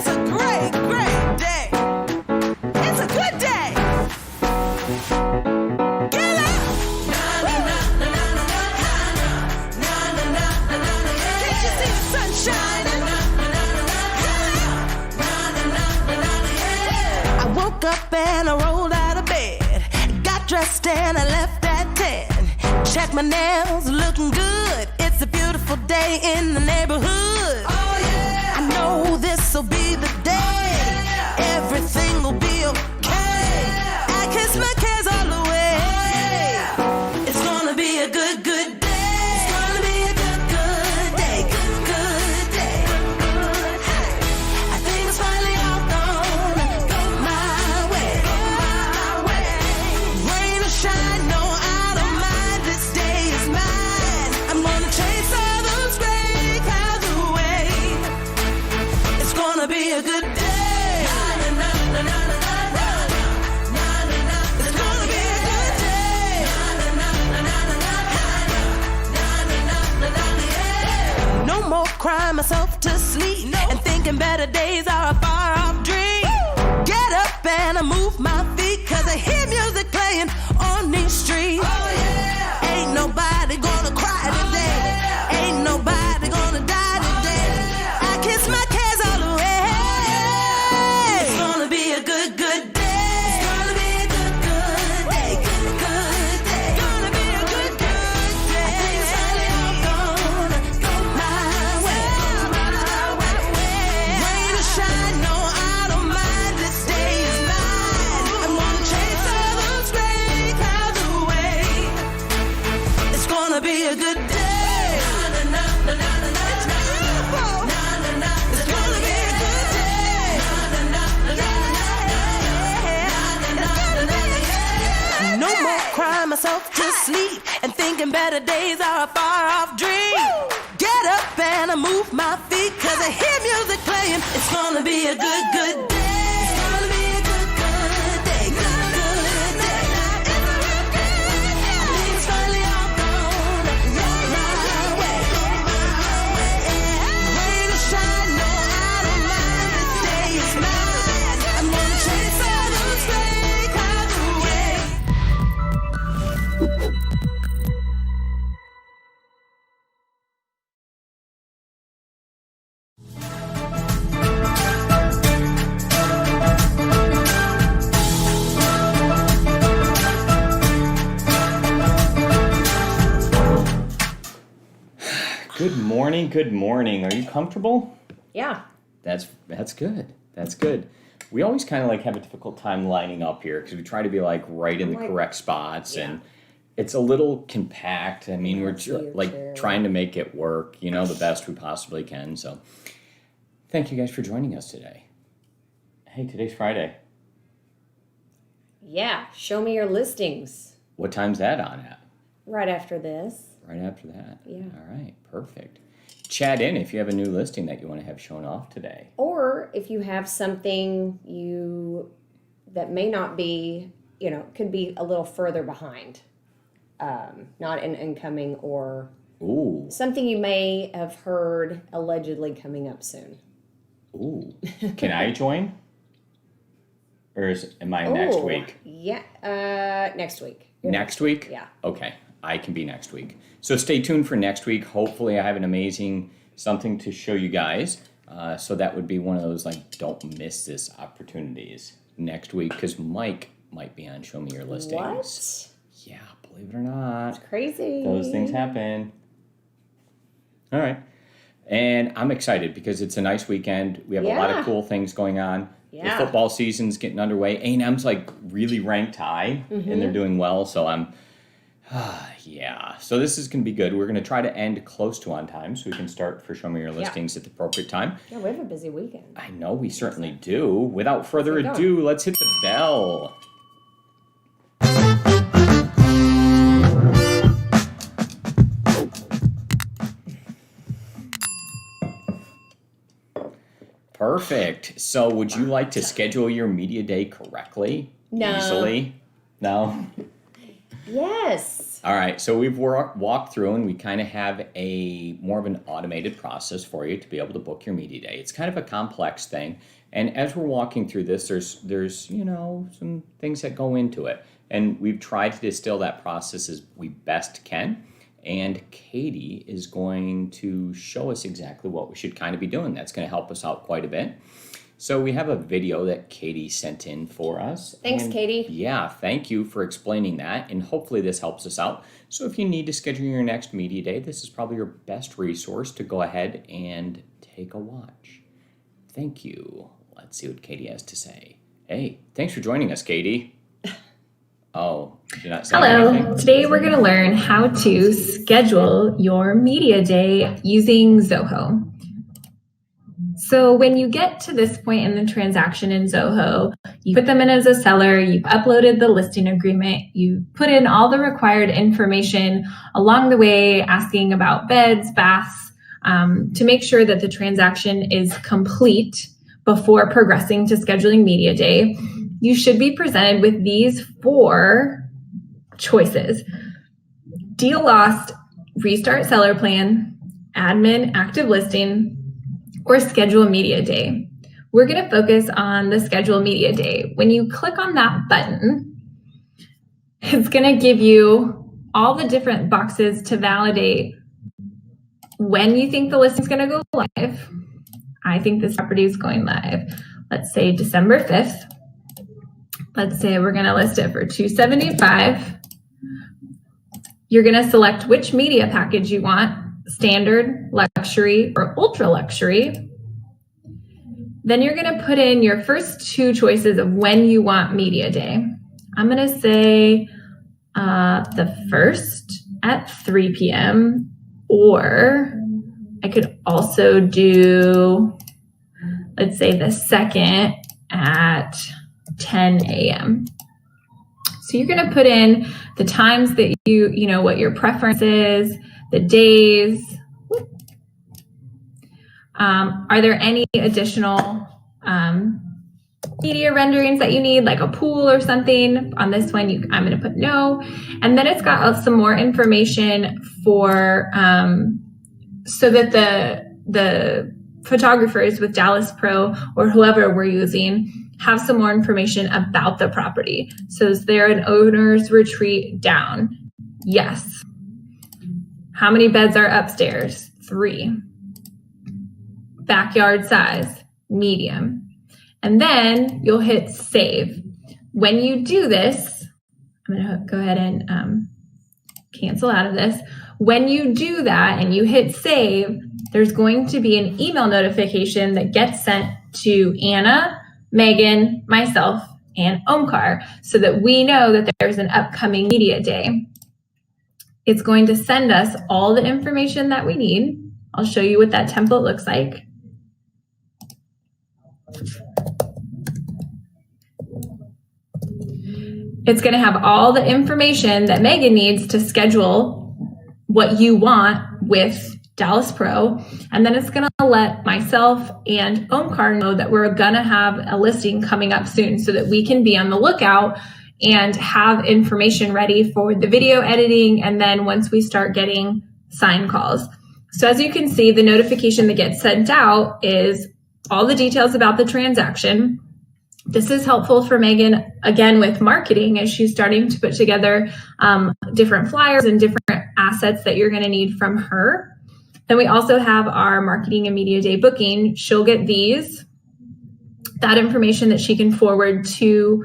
It's a great, great day. It's a good day. Get up. Can't you see the sun shining? I woke up and I rolled out of bed. Got dressed and I left at 10. Check my nails, looking good. It's a beautiful day in the neighborhood. Oh yeah! I know this'll be the day. Oh, yeah. Everything will be okay. Oh, yeah. I kiss my cares all away. Oh, yeah. It's gonna be a good, good day. It's gonna be a good, good day. Good, good day. Hey. I think it's finally all gonna go my way. Go my way. Rain or shine, no, I don't mind. This day is mine. I'm gonna chase all those gray clouds away. It's gonna be a good day. It's gonna be a good day. No more crying myself to sleep and thinking better days are a far off dream. Get up and I move my feet 'cause I hear music playing on these streets. Oh yeah! Ain't nobody gonna cry today. Ain't nobody gonna die today. I kiss my cares all away. It's gonna be a good, good day. It's gonna be a good, good day. Good, good day. It's gonna be a good, good day. I think it's finally all gonna go my way. Rain or shine, no, I don't mind. This day is mine. I'm gonna chase all those gray clouds away. It's gonna be a good day. It's gonna be a good day. No more crying myself to sleep and thinking better days are a far off dream. Get up and I move my feet 'cause I hear music playing. It's gonna be a good, good day. It's gonna be a good, good day. Good, good day. I think it's finally all gonna go my way. Rain or shine, no, I don't mind. This day is mine. I'm gonna chase all those gray clouds away. Good morning, good morning. Are you comfortable? Yeah. That's good. That's good. We always kind of like have a difficult time lining up here because we try to be like right in the correct spots and it's a little compact. I mean, we're trying to make it work, the best we possibly can. So thank you guys for joining us today. Hey, today's Friday. Yeah. Show me your listings. What time's that on at? Right after this. Right after that. Yeah. All right, perfect. Chat in if you have a new listing that you want to have shown off today. Or if you have something that may not be, could be a little further behind. Not an incoming or something you may have heard allegedly coming up soon. Ooh. Can I join? Or am I next week? Yeah, next week. Next week? Yeah. Okay, I can be next week. So stay tuned for next week. Hopefully I have an amazing something to show you guys. So that would be one of those don't miss this opportunities next week because Mike might be on Show Me Your Listings. What? Yeah, believe it or not. It's crazy. Those things happen. All right. And I'm excited because it's a nice weekend. We have a lot of cool things going on. Yeah. The football season's getting underway. A&M's really ranked high, and they're doing well. So I'm, So this is going to be good. We're going to try to end close to on time so we can start for Show Me Your Listings at the appropriate time. Yeah, we have a busy weekend. I know we certainly do. Without further ado, let's hit the bell. Perfect. So would you like to schedule your media day correctly? No. Easily? No? Yes. All right, so we've walked through and we kind of have more of an automated process for you to be able to book your media day. It's kind of a complex thing. And as we're walking through this, there's some things that go into it. And we've tried to distill that process as we best can. And Katie is going to show us exactly what we should kind of be doing. That's going to help us out quite a bit. So we have a video that Katie sent in for us. Thanks, Katie. Yeah, thank you for explaining that. And hopefully this helps us out. So if you need to schedule your next media day, this is probably your best resource to go ahead and take a watch. Thank you. Let's see what Katie has to say. Hey, thanks for joining us, Katie. Oh, you're not saying anything? Hello. Today we're going to learn how to schedule your media day using Zoho. So when you get to this point in the transaction in Zoho, you put them in as a seller, you've uploaded the listing agreement, you put in all the required information along the way, asking about beds, baths, to make sure that the transaction is complete before progressing to scheduling media day. You should be presented with these 4 choices: deal lost, restart seller plan, admin active listing, or schedule media day. We're going to focus on the schedule media day. When you click on that button, it's going to give you all the different boxes to validate when you think the listing is going to go live. I think this property is going live. Let's say December 5th. Let's say we're going to list it for $275. You're going to select which media package you want: standard, luxury, or ultra luxury. Then you're going to put in your first 2 choices of when you want media day. I'm going to say the 1st at 3 p.m. or I could also do, let's say, the 2nd at 10 a.m. So you're going to put in the times that you know what your preference is, the days. Are there any additional media renderings that you need, like a pool or something? On this one, I'm going to put no. And then it's got some more information for so that the photographers with Dallas Pro or whoever we're using have some more information about the property. So is there an owner's retreat down? Yes. How many beds are upstairs? 3. Backyard size, medium. And then you'll hit save. When you do this, I'm going to go ahead and cancel out of this. When you do that and you hit save, there's going to be an email notification that gets sent to Anna, Megan, myself, and Omkar, so that we know that there's an upcoming media day. It's going to send us all the information that we need. I'll show you what that template looks like. It's going to have all the information that Megan needs to schedule what you want with Dallas Pro. And then it's going to let myself and Omkar know that we're going to have a listing coming up soon so that we can be on the lookout and have information ready for the video editing. And then once we start getting sign calls. So as you can see, the notification that gets sent out is all the details about the transaction. This is helpful for Megan, again, with marketing as she's starting to put together different flyers and different assets that you're going to need from her. Then we also have our marketing and media day booking. She'll get that information that she can forward to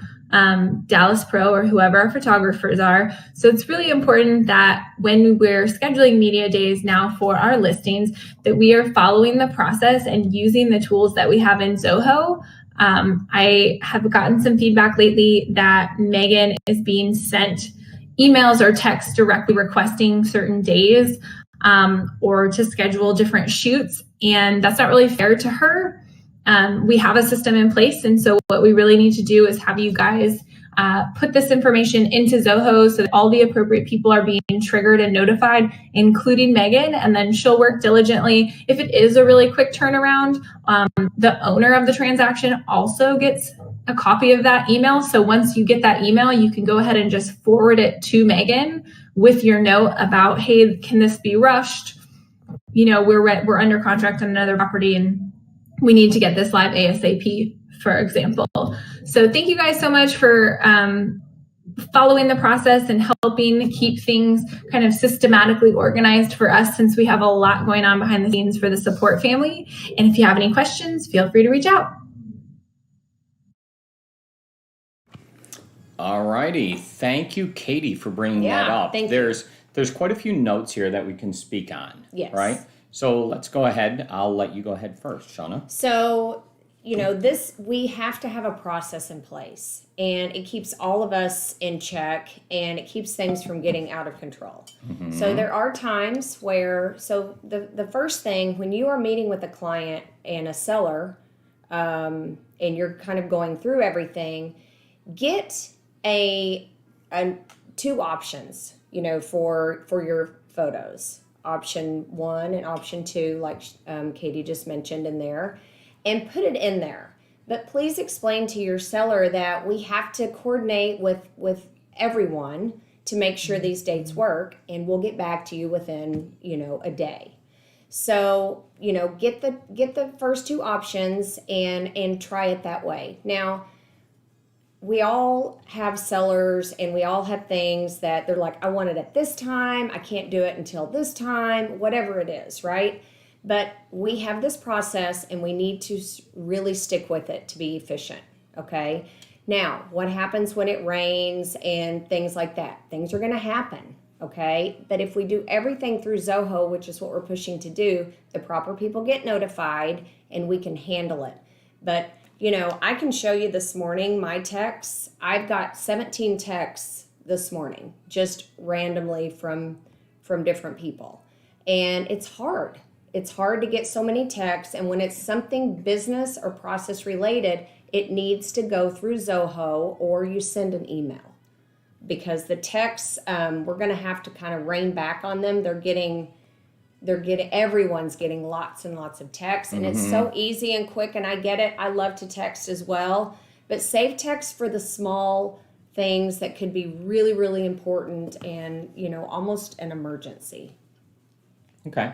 Dallas Pro or whoever our photographers are. So it's really important that when we're scheduling media days now for our listings, that we are following the process and using the tools that we have in Zoho. I have gotten some feedback lately that Megan is being sent emails or texts directly requesting certain days or to schedule different shoots, and that's not really fair to her. We have a system in place, and so what we really need to do is have you guys put this information into Zoho so that all the appropriate people are being triggered and notified, including Megan, and then she'll work diligently. If it is a really quick turnaround, the owner of the transaction also gets a copy of that email. So once you get that email, you can go ahead and just forward it to Megan with your note about, hey, can this be rushed? We're under contract on another property and we need to get this live ASAP, for example. So thank you guys so much for following the process and helping keep things kind of systematically organized for us, since we have a lot going on behind the scenes for the support family. And if you have any questions, feel free to reach out. All righty. Thank you, Katie, for bringing that up. Thank you. There's quite a few notes here that we can speak on. Yes. Right? So let's go ahead. I'll let you go ahead first, Shana. So, we have to have a process in place, and it keeps all of us in check, and it keeps things from getting out of control. Mm-hmm. So there are times where, the first thing, when you are meeting with a client and a seller, and you're kind of going through everything, get two options, for your photos. Option 1 and option 2, like Katie just mentioned in there, and put it in there. But please explain to your seller that we have to coordinate with everyone to make sure these dates work, and we'll get back to you within, a day. So, get the first two options and try it that way. Now, we all have sellers and we all have things that they're like, I want it at this time, I can't do it until this time, whatever it is, right? But we have this process and we need to really stick with it to be efficient, okay? Now, what happens when it rains and things like that? Things are gonna happen, okay? But if we do everything through Zoho, which is what we're pushing to do, the proper people get notified and we can handle it. But I can show you this morning my texts. I've got 17 texts this morning, just randomly from different people. And it's hard. It's hard to get so many texts. And when it's something business or process related, it needs to go through Zoho or you send an email. Because the texts, we're going to have to kind of rein back on them. Everyone's getting lots and lots of texts, and it's so easy and quick, and I get it. I love to text as well, but save text for the small things that could be really, really important and, almost an emergency. Okay.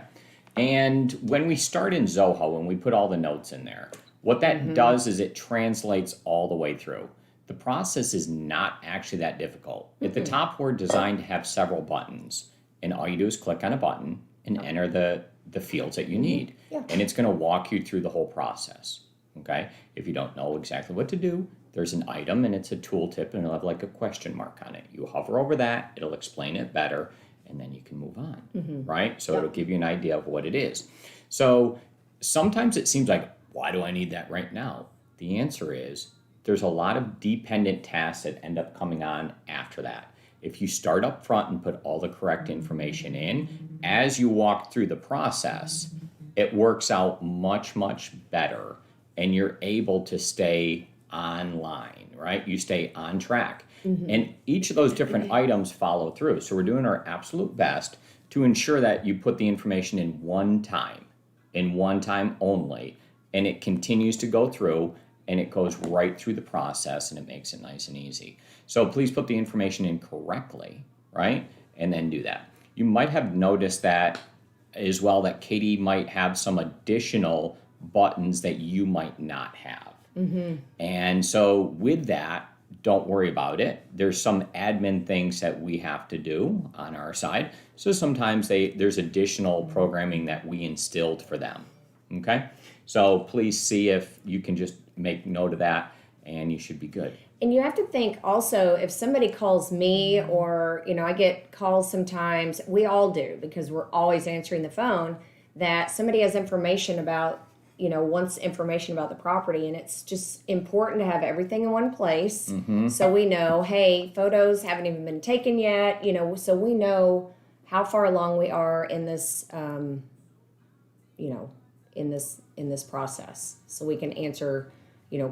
And when we start in Zoho and we put all the notes in there, what that does is it translates all the way through. The process is not actually that difficult. At the top, we're designed to have several buttons, and all you do is click on a button and enter the fields that you need. Yeah. And it's going to walk you through the whole process, okay? If you don't know exactly what to do, there's an item and it's a tooltip and it'll have like a question mark on it. You hover over that, it'll explain it better, and then you can move on, right? So it'll give you an idea of what it is. So sometimes it seems like, why do I need that right now? The answer is there's a lot of dependent tasks that end up coming on after that. If you start up front and put all the correct information in, as you walk through the process, it works out much, much better, and you're able to stay online, right? You stay on track. And each of those different items follow through. So we're doing our absolute best to ensure that you put the information in one time only, and it continues to go through, and it goes right through the process, and it makes it nice and easy. So please put the information in correctly, right? And then do that. You might have noticed that as well, that Katie might have some additional buttons that you might not have. And so with that, don't worry about it. There's some admin things that we have to do on our side. So sometimes there's additional programming that we instilled for them, okay? So please see if you can just make note of that, and you should be good. And you have to think also, if somebody calls me or, I get calls sometimes, we all do, because we're always answering the phone, that somebody has information about, wants information about the property, and it's just important to have everything in one place. So we know, hey, photos haven't even been taken yet, so we know how far along we are in this, in this process, so we can answer,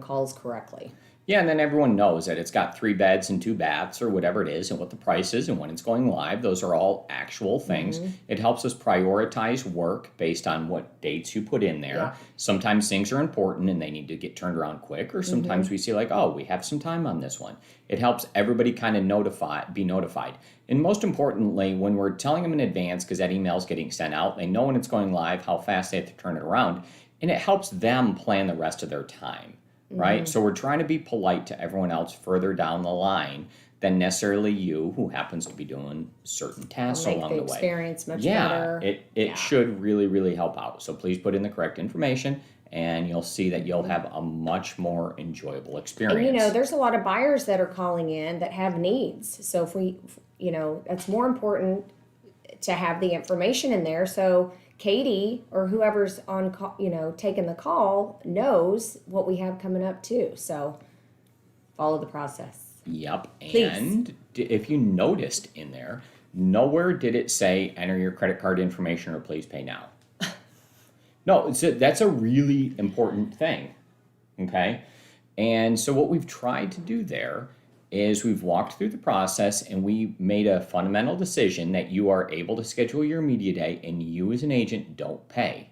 calls correctly. Yeah, and then everyone knows that it's got 3 beds and 2 baths or whatever it is, and what the price is and when it's going live. Those are all actual things. It helps us prioritize work based on what dates you put in there. Yeah. Sometimes things are important and they need to get turned around quick, or sometimes we see like, oh, we have some time on this one. It helps everybody kind of be notified. And most importantly, when we're telling them in advance, because that email's getting sent out, they know when it's going live, how fast they have to turn it around, and it helps them plan the rest of their time. Right? So we're trying to be polite to everyone else further down the line than necessarily you, who happens to be doing certain tasks along the way. Experience much better. It should really, really help out. So please put in the correct information, and you'll see that you'll have a much more enjoyable experience. And there's a lot of buyers that are calling in that have needs. So if we, it's more important to have the information in there. So Katie or whoever's on call, taking the call knows what we have coming up too. So follow the process. Yep. Please. And if you noticed in there, nowhere did it say enter your credit card information or please pay now. No, that's a really important thing. Okay. And so what we've tried to do there is we've walked through the process and we made a fundamental decision that you are able to schedule your media day and you as an agent don't pay.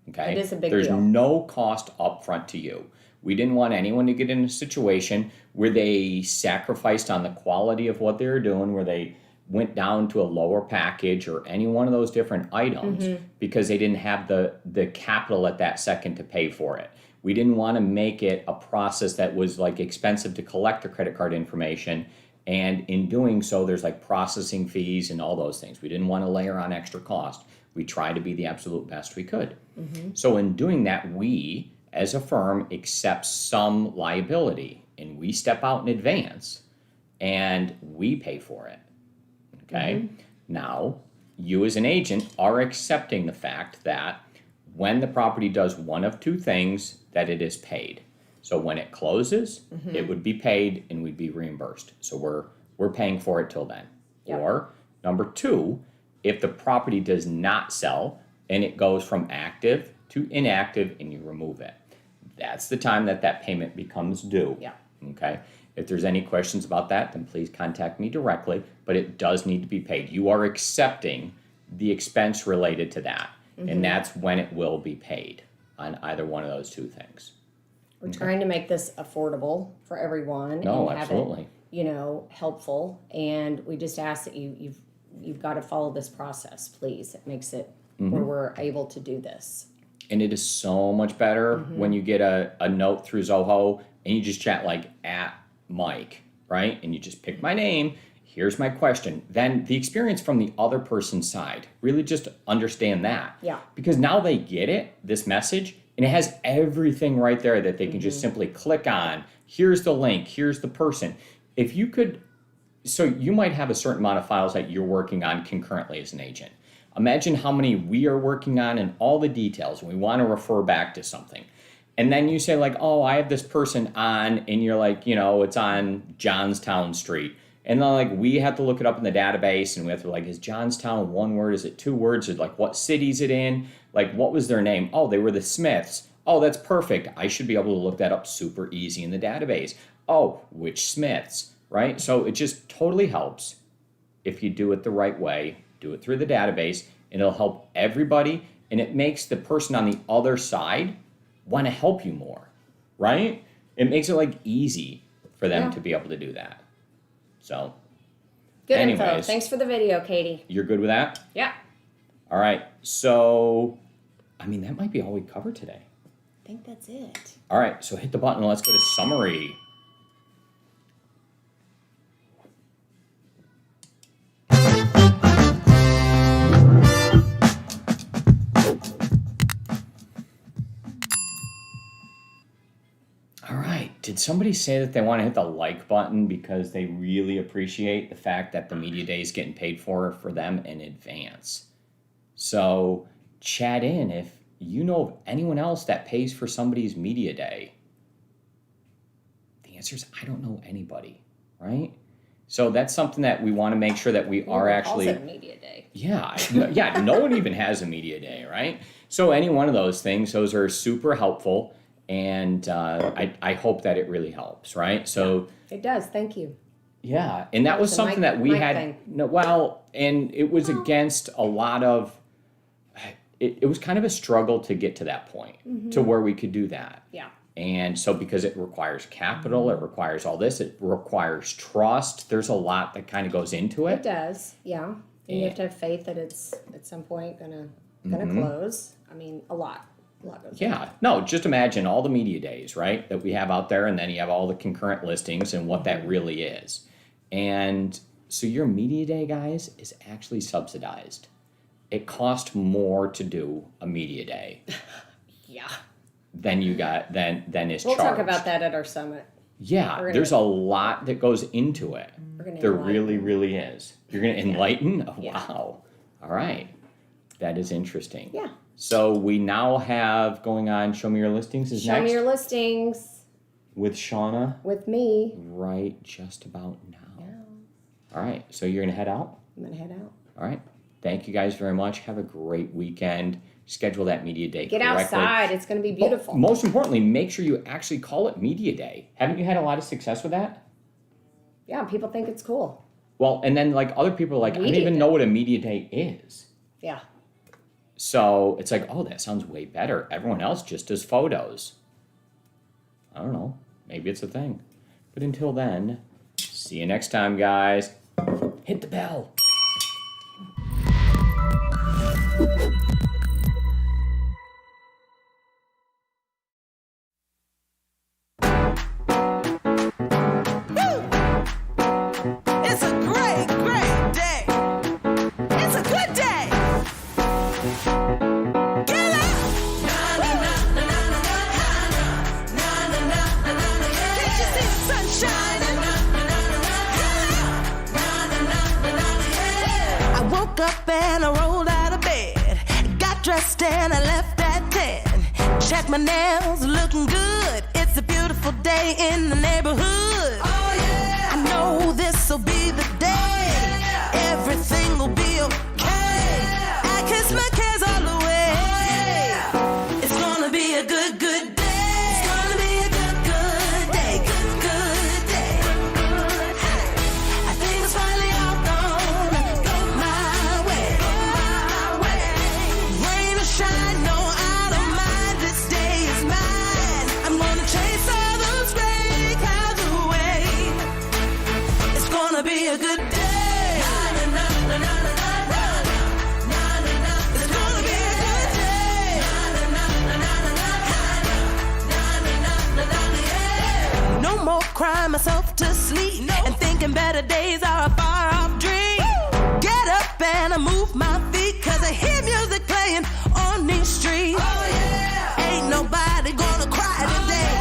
Okay? It is a big There's deal. no cost up front to you. We didn't want anyone to get in a situation where they sacrificed on the quality of what they were doing, where they went down to a lower package or any one of those different items because they didn't have the capital at that second to pay for it. We didn't want to make it a process that was like expensive to collect the credit card information. And in doing so, there's like processing fees and all those things. We didn't want to layer on extra cost. We tried to be the absolute best we could. So in doing that, we, as a firm, accept some liability and we step out in advance and we pay for it. Okay? Now, you as an agent are accepting the fact that when the property does one of 2 things, that it is paid. So when it closes, it would be paid and we'd be reimbursed. So we're paying for it till then. Yep. Or number 2, if the property does not sell and it goes from active to inactive and you remove it, that's the time that payment becomes due. Yeah. Okay. If there's any questions about that, then please contact me directly, but it does need to be paid. You are accepting the expense related to that, and that's when it will be paid on either one of those 2 things. We're trying to make this affordable for everyone. No, and absolutely. Have it, helpful. And we just ask that you've got to follow this process, please. It makes it where we're able to do this. And it is so much better when you get a note through Zoho and you just chat like at Mike, right? And you just pick my name. Here's my question. Then the experience from the other person's side, really just understand that. Yeah. Because now they get it, this message, and it has everything right there that they can just simply click on. Here's the link. Here's the person. If you could, so you might have a certain amount of files that you're working on concurrently as an agent. Imagine how many we are working on and all the details, and we want to refer back to something. And then you say like, oh, I have this person on, and you're like, it's on Johnstown Street. And then like we have to look it up in the database and we have to like, is Johnstown 1 word? Is it 2 words? Is like what city's it in? Like what was their name? Oh, they were the Smiths. Oh, that's perfect. I should be able to look that up super easy in the database. Oh, which Smiths, right? So it just totally helps if you do it the right way, do it through the database, and it'll help everybody. And it makes the person on the other side want to help you more, right? It makes it like easy for them to be able to do that. So, Good anyways, info. Thanks for the video, Katie. You're good with that? Yeah. All right. So, I mean, that might be all we covered today. I think that's it. All right. So hit the button and let's go to summary. All right. Did somebody say that they want to hit the like button because they really appreciate the fact that the media day is getting paid for them in advance? So chat in if you know of anyone else that pays for somebody's media day. The answer is I don't know anybody, right? So that's something that we want to make sure that we are actually... Also media day. Yeah, no one even has a media day, right? So any one of those things, those are super helpful. And I hope that it really helps, right? So it does. Thank you. yeah, and that was That's a something Mike- that we Mike had. thing. No, well, and it was against a lot of. It was kind of a struggle to get to that point, to where we could do that. Yeah. And so, because it requires capital, it requires all this, it requires trust. There's a lot that kind of goes into It it. does. Yeah. And you have to have faith that it's at some point gonna close. I mean, a lot goes. Yeah, no, just imagine all the media days, right, that we have out there, and then you have all the concurrent listings and what that really is. And so your media day, guys, is actually subsidized. It costs more to do a media day Yeah. than you got than is We'll charged. talk about that at our summit. Yeah, there's a lot that goes into it. We're gonna There enlighten. really, really is. You're going to enlighten? Oh, Yeah. wow. All right. That is interesting. Yeah. So we now have going on Show Me Your Listings is Show next me your listings with Shauna with me. right just about now. All right. So you're going to head out? I'm gonna head out. All right. Thank you guys very much. Have a great weekend. Schedule that media day Get correctly. outside. It's gonna be beautiful. But most importantly, make sure you actually call it media day. Haven't you had a lot of success with that? Yeah. People think it's cool. Well, and then like other people are like, I don't Media even day. know what a media day is. Yeah. So it's like, oh, that sounds way better. Everyone else just does photos. I don't know. Maybe it's a thing. But until then, see you next time, guys. Hit the bell. It's a great, great day. It's a good day. Get up. Can't you see the sun shining? I woke up and I rolled out of bed. Got dressed and I left at 10. Checked my nails, looking good. It's a beautiful day in the neighborhood. Oh yeah. I know this'll be the day. Everything will be okay. I kiss my cares all away. It's gonna be a good, good day. It's gonna be a good, good day. Good, good day. I think it's finally all gonna go my way. Rain or shine, no, I don't mind. This day is mine. I'm gonna chase all those gray clouds away. It's gonna be a good day. It's gonna be a good day. No more crying myself to sleep and thinking better days are a far off dream. Get up and I move my feet 'cause I hear music playing on these streets. Ain't nobody gonna cry today.